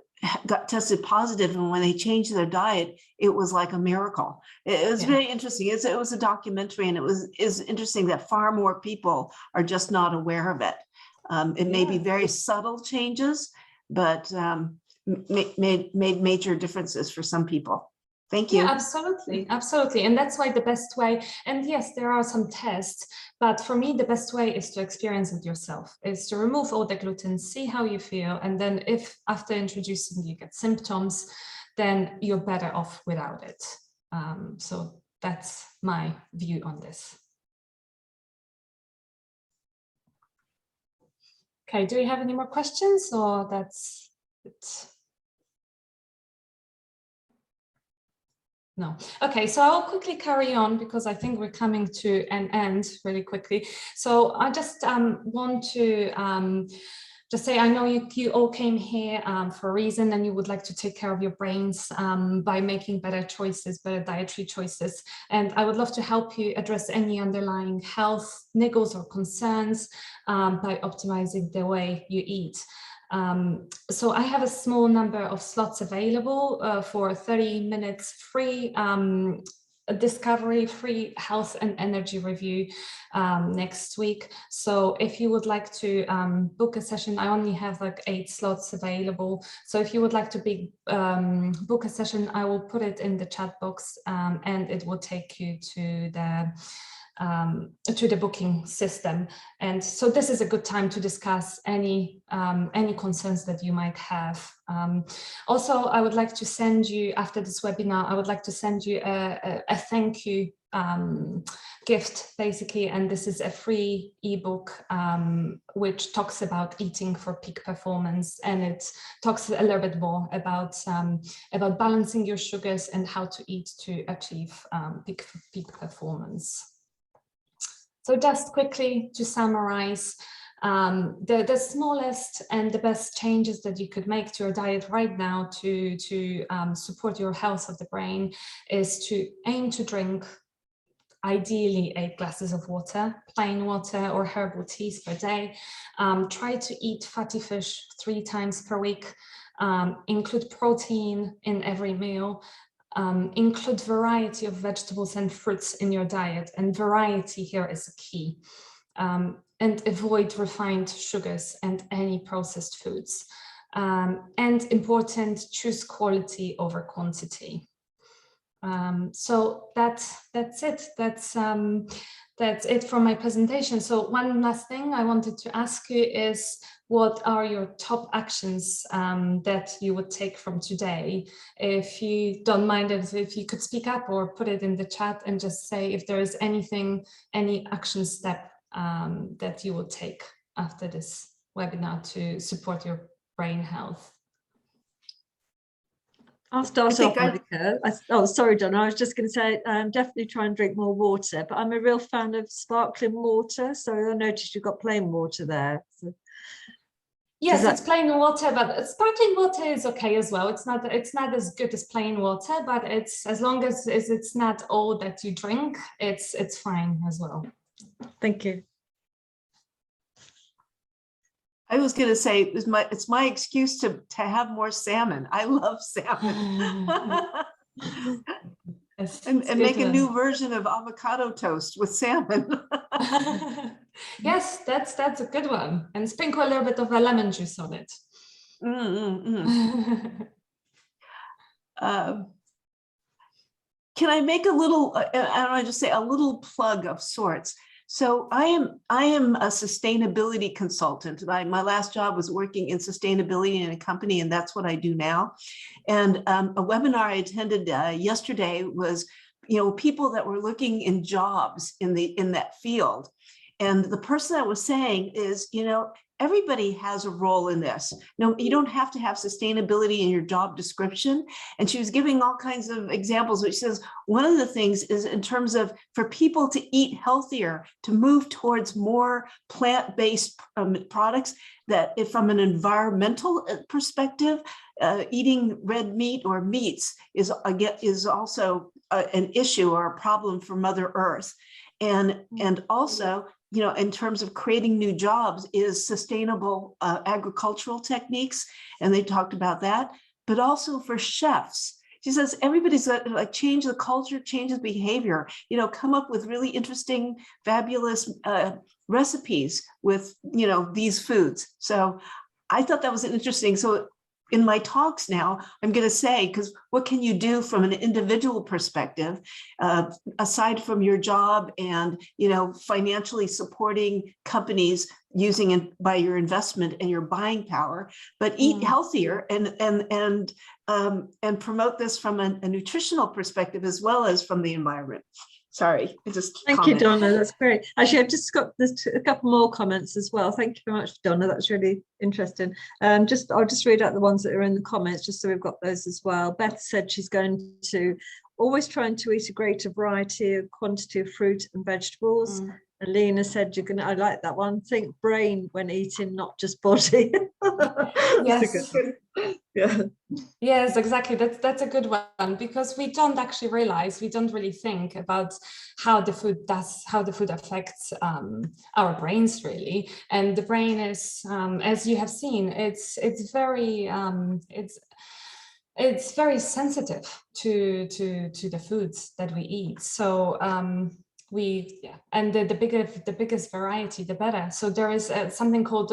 tested positive, and when they changed their diet, it was like a miracle. It was very interesting. It was a documentary, and is interesting that far more people are just not aware of it. It may be very subtle changes, but made major differences for some people. Thank you. Yeah, absolutely. And that's why the best way, and yes, there are some tests, but for me, the best way is to experience it yourself, is to remove all the gluten, see how you feel. And then if after introducing you get symptoms, then you're better off without it. So that's my view on this. Okay, do you have any more questions, or that's it? No. Okay, so I'll quickly carry on because I think we're coming to an end really quickly. So I just want to just say, I know you all came here for a reason, and you would like to take care of your brains by making better choices, better dietary choices. And I would love to help you address any underlying health niggles or concerns by optimizing the way you eat. So I have a small number of slots available for 30 minutes free discovery, free health and energy review next week. So if you would like to book a session, I only have like 8 slots available. So if you would like to book a session, I will put it in the chat box and it will take you to the booking system. And so this is a good time to discuss any concerns that you might have. Also, I would like to send you, after this webinar, I would like to send you a thank you gift, basically. And this is a free ebook which talks about eating for peak performance, and it talks a little bit more about balancing your sugars and how to eat to achieve peak performance. So just quickly to summarize, the smallest and the best changes that you could make to your diet right now to support your health of the brain is to aim to drink ideally 8 glasses of water, plain water or herbal teas per day. Try to eat fatty fish 3 times per week. Include protein in every meal. Include variety of vegetables and fruits in your diet, and variety here is a key. And avoid refined sugars and any processed foods. And important, choose quality over quantity. So that's it. That's it from my presentation. So one last thing I wanted to ask you is, what are your top actions that you would take from today? If you don't mind, if you could speak up or put it in the chat and just say if there is anything, any action step that you would take after this webinar to support your brain health. I'll start think off, Monika. Oh, sorry, Donna. I was just going to say, definitely try and drink more water, but I'm a real fan of sparkling water. So I noticed you've got plain water there. So yes, it's plain water, but sparkling water is okay as well. It's not as good as plain water, but it's, as long as it's not all that you drink, it's fine as well. Thank you. I was going to say it's my excuse to have more salmon. I love salmon. Yes, and make a new version of avocado toast with salmon. Yes, that's a good one. And sprinkle a little bit of a lemon juice on it. Can I make a little, I don't know, just say a little plug of sorts? So I am a sustainability consultant. My last job was working in sustainability in a company, and that's what I do now. And a webinar I attended yesterday was, people that were looking in jobs in that field. And the person that was saying is, everybody has a role in this. No, you don't have to have sustainability in your job description. And she was giving all kinds of examples, which says one of the things is in terms of for people to eat healthier, to move towards more plant-based products, that if from an environmental perspective, eating red meat or meats is also an issue or a problem for Mother Earth. And also, in terms of creating new jobs is sustainable agricultural techniques. And they talked about that, but also for chefs. She says, everybody's like change the culture, change the behavior, come up with really interesting, fabulous recipes with, these foods. So I thought that was interesting. So in my talks now, I'm going to say, because what can you do from an individual perspective, aside from your job and, financially supporting companies using it by your investment and your buying power, but eat healthier and promote this from a nutritional perspective as well as from the environment. Sorry, I just thank you, Donna. That's great. Actually, I've just got a couple more comments as well. Thank you very much, Donna. That's really interesting. I'll just read out the ones that are in the comments, just so we've got those as well. Beth said she's going to always trying to eat a greater variety of quantity of fruit and vegetables. Alina said I like that one. Think brain when eating, not just body. Yes. Yeah. Yes, exactly. That's a good one, because we don't really think about how the food affects our brains really. And the brain is, as you have seen, it's very sensitive to the foods that we eat. So the biggest variety, the better. So there is something called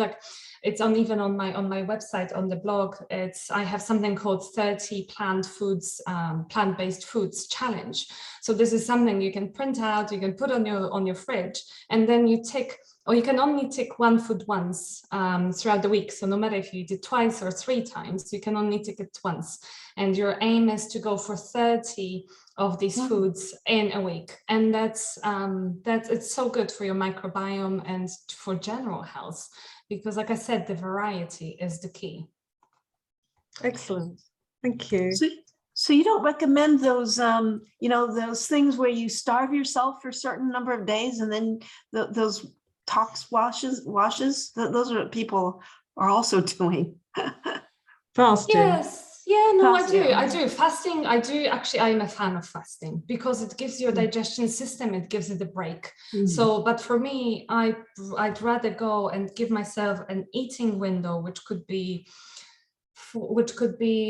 it's even on my website, on the blog. I have something called 30 plant-based foods challenge. So this is something you can print out, you can put on your fridge, and then you tick, or you can only tick one food once throughout the week. So no matter if you did twice or 3 times, you can only tick it once. And your aim is to go for 30 of these foods in a week. And that's it's so good for your microbiome and for general health, because like I said, the variety is the key. Excellent. Thank you. So you don't recommend those, those things where you starve yourself for a certain number of days and then those tox washes, those are what people are also doing. Fasting. Yes. Yeah, no, Fasting. I do. Fasting, I am a fan of fasting because it gives your digestion system, it gives it a break. So, but for me, I'd rather go and give myself an eating window, which could be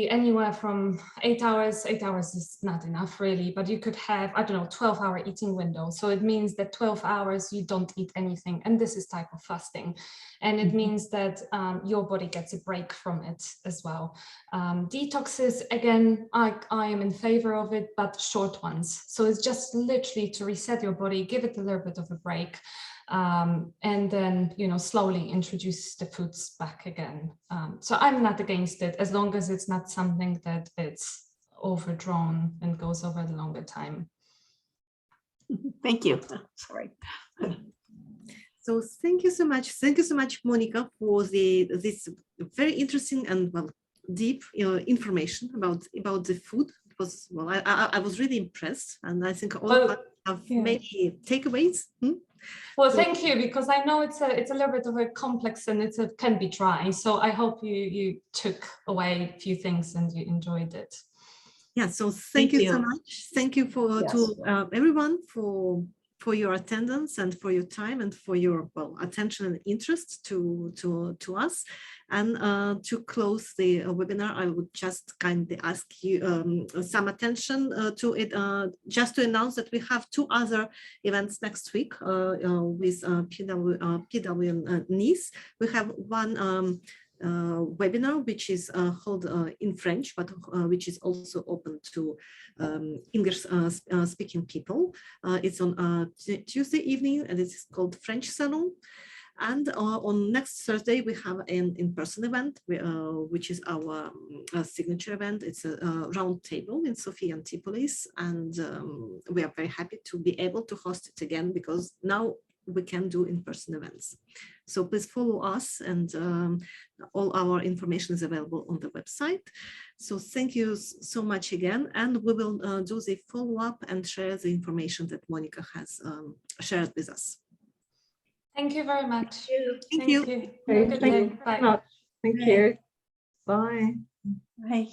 anywhere from 8 hours. 8 hours is not enough really, but you could have, 12-hour eating window. So it means that 12 hours you don't eat anything. And this is type of fasting. And it means that your body gets a break from it as well. Detoxes, again, I am in favor of it, but short ones. So it's just literally to reset your body, give it a little bit of a break. And then, slowly introduce the foods back again. So I'm not against it, as long as it's not something that it's overdrawn and goes over the longer time. Thank you. Sorry. So thank you so much. Thank you so much, Monika, for this very interesting and deep information about the food. It was, well, I was really impressed, and I think all of us have many takeaways. Well, thank you, because I know it's a little bit of a complex and it can be dry. So I hope you took away a few things and you enjoyed it. Yeah, so thank you so much. Thank you to everyone for your attendance and for your time and for your attention and interest to us. And to close the webinar, I would just kindly ask you some attention to it, just to announce that we have 2 other events next week with PWN Nice. We have one webinar which is held in French, but which is also open to English speaking people. It's on Tuesday evening, and it is called French Salon. And on next Thursday, we have an in-person event, which is our signature event. It's a round table in Sofia Antipolis, and we are very happy to be able to host it again, because now we can do in-person events. So please follow us, and all our information is available on the website. So thank you so much again, and we will do the follow-up and share the information that Monika has shared with us. Thank you very much. Thank you. Have a good day. Bye. Thank you. Bye. Bye.